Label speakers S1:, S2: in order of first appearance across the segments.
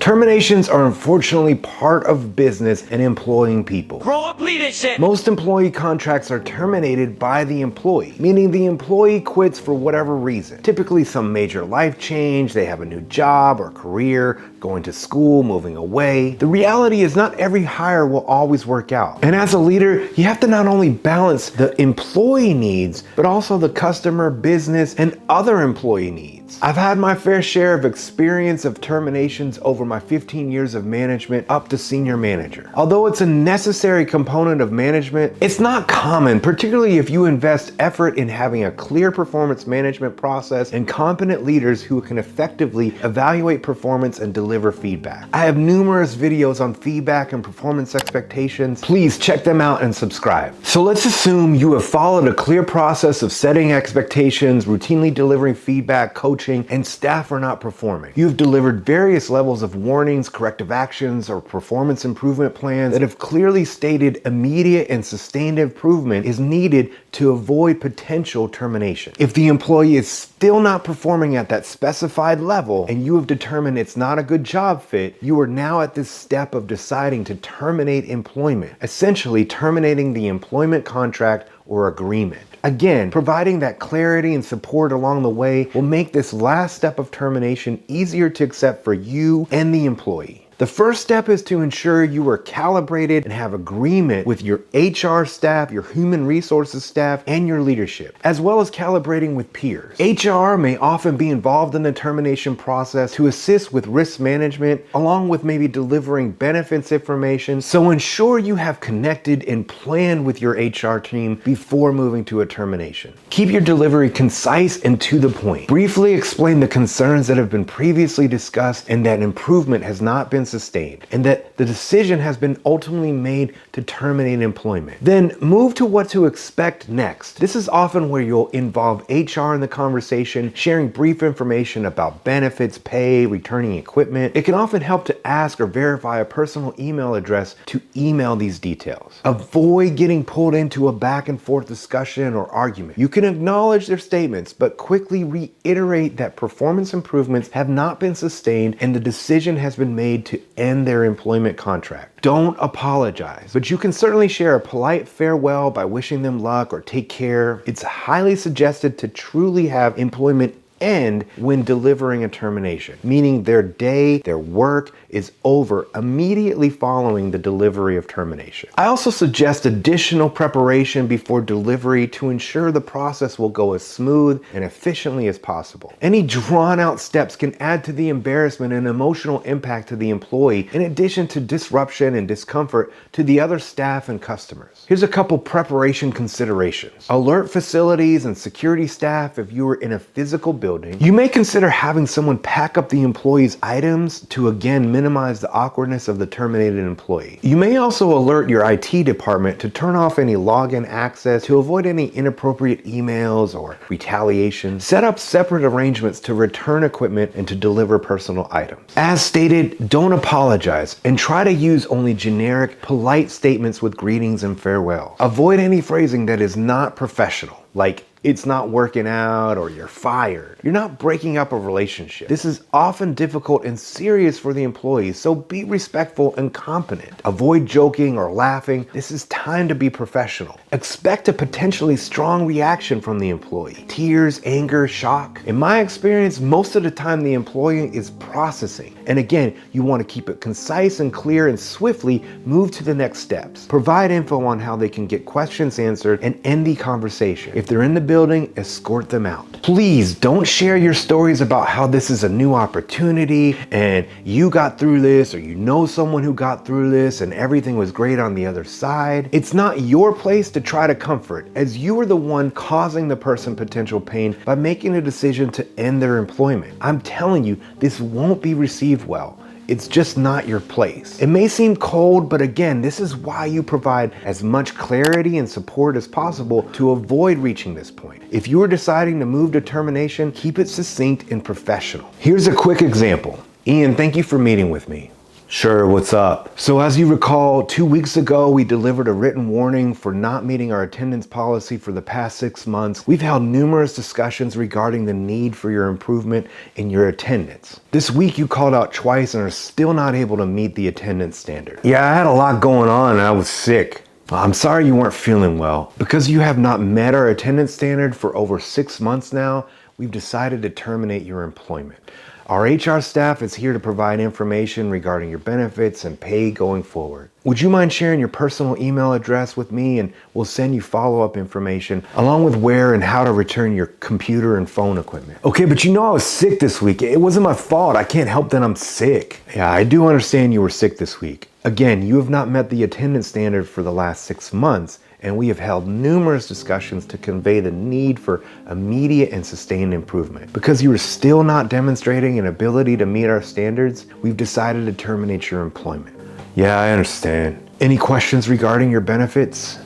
S1: Terminations are unfortunately part of business and employing people.
S2: Grow up leadership.
S1: Most employee contracts are terminated by the employee, meaning the employee quits for whatever reason. Typically some major life change, they have a new job or career, going to school, moving away. The reality is not every hire will always work out. And as a leader, you have to not only balance the employee needs, but also the customer, business, and other employee needs. I've had my fair share of experience of terminations over my 15 years of management up to senior manager. Although it's a necessary component of management, it's not common, particularly if you invest effort in having a clear performance management process and competent leaders who can effectively evaluate performance and deliver feedback. I have numerous videos on feedback and performance expectations. Please check them out and subscribe. So let's assume you have followed a clear process of setting expectations, routinely delivering feedback, coaching, and staff are not performing. You've delivered various levels of warnings, corrective actions, or performance improvement plans that have clearly stated immediate and sustained improvement is needed to avoid potential termination. If the employee is still not performing at that specified level and you have determined it's not a good job fit, you are now at this step of deciding to terminate employment, essentially terminating the employment contract or agreement. Again, providing that clarity and support along the way will make this last step of termination easier to accept for you and the employee. The first step is to ensure you are calibrated and have agreement with your HR staff, your human resources staff, and your leadership, as well as calibrating with peers. HR may often be involved in the termination process to assist with risk management, along with maybe delivering benefits information. So ensure you have connected and planned with your HR team before moving to a termination. Keep your delivery concise and to the point. Briefly explain the concerns that have been previously discussed and that improvement has not been sustained, and that the decision has been ultimately made to terminate employment. Then move to what to expect next. This is often where you'll involve HR in the conversation, sharing brief information about benefits, pay, returning equipment. It can often help to ask or verify a personal email address to email these details. Avoid getting pulled into a back and forth discussion or argument. You can acknowledge their statements, but quickly reiterate that performance improvements have not been sustained and the decision has been made to end their employment contract. Don't apologize, but you can certainly share a polite farewell by wishing them luck or take care. It's highly suggested to truly have employment end when delivering a termination, meaning their day, their work is over immediately following the delivery of termination. I also suggest additional preparation before delivery to ensure the process will go as smooth and efficiently as possible. Any drawn out steps can add to the embarrassment and emotional impact to the employee, in addition to disruption and discomfort to the other staff and customers. Here's a couple preparation considerations. Alert facilities and security staff if you are in a physical building. You may consider having someone pack up the employee's items to again minimize the awkwardness of the terminated employee. You may also alert your IT department to turn off any login access to avoid any inappropriate emails or retaliation. Set up separate arrangements to return equipment and to deliver personal items. As stated, don't apologize and try to use only generic, polite statements with greetings and farewell. Avoid any phrasing that is not professional, like it's not working out or you're fired. You're not breaking up a relationship. This is often difficult and serious for the employees, so be respectful and competent. Avoid joking or laughing. This is time to be professional. Expect a potentially strong reaction from the employee. Tears, anger, shock. In my experience, most of the time the employee is processing. And again, you want to keep it concise and clear and swiftly move to the next steps. Provide info on how they can get questions answered and end the conversation. If they're in the building, escort them out. Please don't share your stories about how this is a new opportunity and you got through this, or you know someone who got through this and everything was great on the other side. It's not your place to try to comfort, as you are the one causing the person potential pain by making a decision to end their employment. I'm telling you, this won't be received well. It's just not your place. It may seem cold, but again, this is why you provide as much clarity and support as possible to avoid reaching this point. If you are deciding to move to termination, keep it succinct and professional. Here's a quick example. Ian, thank you for meeting with me. Sure, what's up? So as you recall, 2 weeks ago, we delivered a written warning for not meeting our attendance policy for the past 6 months. We've held numerous discussions regarding the need for your improvement in your attendance. This week, you called out twice and are still not able to meet the attendance standard. Yeah, I had a lot going on and I was sick. I'm sorry you weren't feeling well. Because you have not met our attendance standard for over 6 months now, we've decided to terminate your employment. Our HR staff is here to provide information regarding your benefits and pay going forward. Would you mind sharing your personal email address with me and we'll send you follow-up information along with where and how to return your computer and phone equipment. Okay, but you know I was sick this week. It wasn't my fault. I can't help that I'm sick. Yeah, I do understand you were sick this week. Again, you have not met the attendance standard for the last 6 months, and we have held numerous discussions to convey the need for immediate and sustained improvement. Because you are still not demonstrating an ability to meet our standards, we've decided to terminate your employment. Yeah, I understand. Any questions regarding your benefits?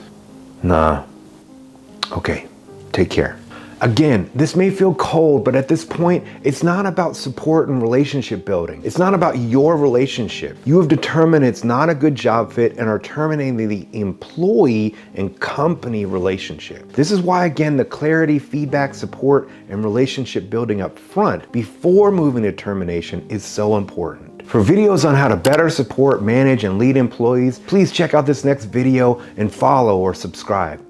S1: Nah. Okay, take care. Again, this may feel cold, but at this point, it's not about support and relationship building. It's not about your relationship. You have determined it's not a good job fit and are terminating the employee and company relationship. This is why, again, the clarity, feedback, support, and relationship building up front before moving to termination is so important. For videos on how to better support, manage, and lead employees, please check out this next video and follow or subscribe.